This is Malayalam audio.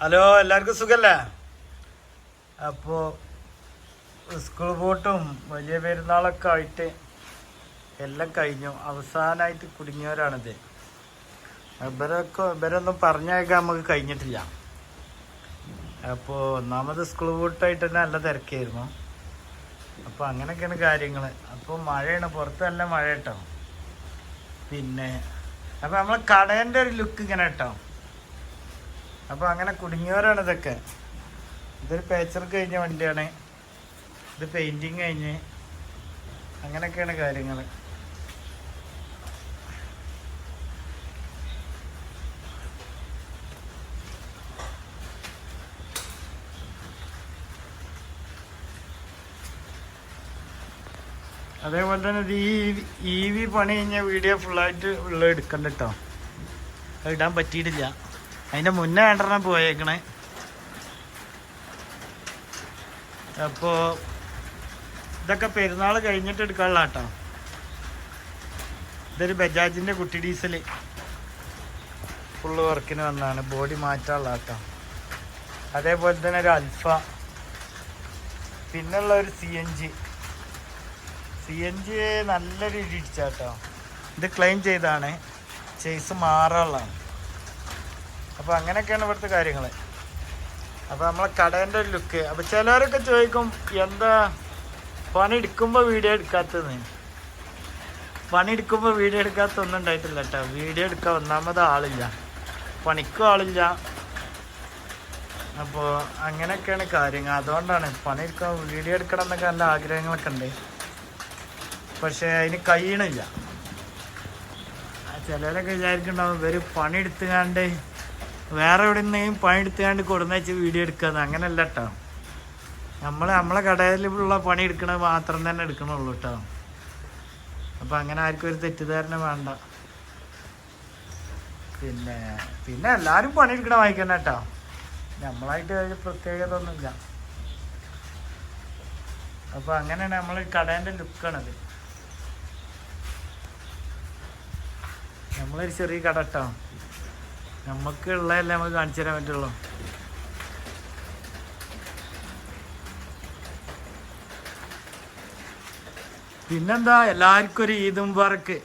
ഹലോ, എല്ലാവർക്കും സുഖല്ലേ? അപ്പോൾ സ്കൂൾ പൂട്ടും വലിയ പെരുന്നാളൊക്കെ ആയിട്ട് എല്ലാം കഴിഞ്ഞു. അവസാനമായിട്ട് കുടുങ്ങിയവരാണിത്. ഇവരൊന്നും പറഞ്ഞേക്കാൻ നമുക്ക് കഴിഞ്ഞിട്ടില്ല. അപ്പോൾ ഒന്നാമത് സ്കൂൾ പൂട്ടായിട്ട് തന്നെ നല്ല തിരക്കായിരുന്നു. അപ്പോൾ അങ്ങനെയൊക്കെയാണ് കാര്യങ്ങൾ. അപ്പോൾ മഴയാണ്, പുറത്ത് നല്ല മഴ കേട്ടോ. പിന്നെ അപ്പോൾ നമ്മളെ കടേൻ്റെ ഒരു ലുക്ക് ഇങ്ങനെ കേട്ടോ. അപ്പോൾ അങ്ങനെ കുടുങ്ങിയവരാണ് ഇതൊക്കെ. ഇതൊരു പേച്ചർ കഴിഞ്ഞ വണ്ടിയാണ്, ഇത് പെയിൻറ്റിങ് കഴിഞ്ഞ് അങ്ങനെയൊക്കെയാണ് കാര്യങ്ങൾ. അതേപോലെ തന്നെ ഇത് ഈ പണി കഴിഞ്ഞ വീഡിയോ ഫുള്ളായിട്ട് ഉള്ള എടുക്കണ്ട കേട്ടോ. അത് ഇടാൻ പറ്റിയിട്ടില്ല. അതിൻ്റെ മുന്നേ രണ്ടെണ്ണം പോയേക്കണേ. അപ്പോൾ ഇതൊക്കെ പെരുന്നാൾ കഴിഞ്ഞിട്ട് എടുക്കാനുള്ള കേട്ടോ. ഇതൊരു ബജാജിൻ്റെ കുട്ടി ഡീസൽ ഫുള്ള് വർക്കിന് വന്നതാണ്, ബോഡി മാറ്റാനുള്ള കേട്ടോ. അതേപോലെ തന്നെ ഒരു അൽഫ, പിന്നുള്ള ഒരു സി എൻ ജി നല്ലൊരു ഇടിച്ചാട്ടോ. ഇത് ക്ലെയിം ചെയ്താണ്, ചേസ് മാറാനുള്ളതാണ്. അപ്പോൾ അങ്ങനെയൊക്കെയാണ് ഇവിടുത്തെ കാര്യങ്ങൾ. അപ്പോൾ നമ്മളെ കടേൻ്റെ ഒരു ലുക്ക്. അപ്പോൾ ചിലവരൊക്കെ ചോദിക്കും എന്താ പണി എടുക്കുമ്പോൾ വീഡിയോ എടുക്കാത്തതെന്ന്. പണി എടുക്കുമ്പോൾ വീഡിയോ എടുക്കാത്തൊന്നും ഉണ്ടായിട്ടില്ല കേട്ടോ. വീഡിയോ എടുക്കാൻ ഒന്നാമത് ആളില്ല, പണിക്കും ആളില്ല. അപ്പോൾ അങ്ങനെയൊക്കെയാണ് കാര്യങ്ങൾ. അതുകൊണ്ടാണ് പണി എടുക്കാൻ വീഡിയോ എടുക്കണം എന്നൊക്കെ നല്ല ആഗ്രഹങ്ങളൊക്കെ ഉണ്ട്, പക്ഷേ അതിന് കഴിയണില്ല. ചിലരൊക്കെ വിചാരിക്കുന്നുണ്ടാവും ഇവർ പണിയെടുത്തുകാണ്ട് വേറെ എവിടെ നിന്നെങ്കിലും പണിയെടുത്തുകാണ്ട് കൊടുന്നേച്ച് വീഡിയോ എടുക്കാന്ന്. അങ്ങനെയല്ല കേട്ടോ. നമ്മളെ കടയിലുള്ള പണി എടുക്കണത് മാത്രം തന്നെ എടുക്കണുള്ളൂ കേട്ടോ. അപ്പം അങ്ങനെ ആർക്കും ഒരു തെറ്റിദ്ധാരണ വേണ്ട. പിന്നെ എല്ലാവരും പണിയെടുക്കണ വായിക്കണം കേട്ടോ. നമ്മളായിട്ട് ഒരു പ്രത്യേകത ഒന്നുമില്ല. അപ്പോൾ അങ്ങനെയാണ് നമ്മൾ കടേൻ്റെ ലുക്കാണത്. നമ്മളൊരു ചെറിയ കട കേട്ടോ. നമുക്ക് ഉള്ളതല്ലേ നമുക്ക് കാണിച്ചു തരാൻ പറ്റുള്ളൂ. പിന്നെന്താ, എല്ലാവർക്കും ഒരു ഈദ് മുബാറക്ക്.